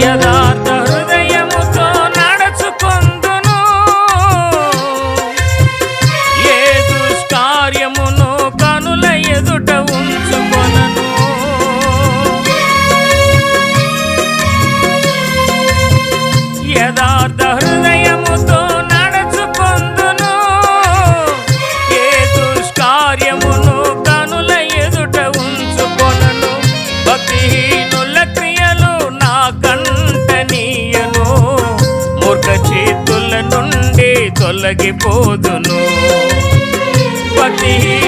యథార్థ హృదయముతో నడుచుకొందును, ఏ దుష్కార్యమును కనుల ఎదుట ఉంచుకొనను. యథార్థ హృదయముతో నడుచుకొందును, ఏ దుష్కార్యమును కనుల ఎదుట ఉంచుకొనను. భక్తిహీనుల క్రియలు నా కంటనీయను, మూర్ఖ చేతుల నుండి తొలగిపోదును. భక్తిహీనుల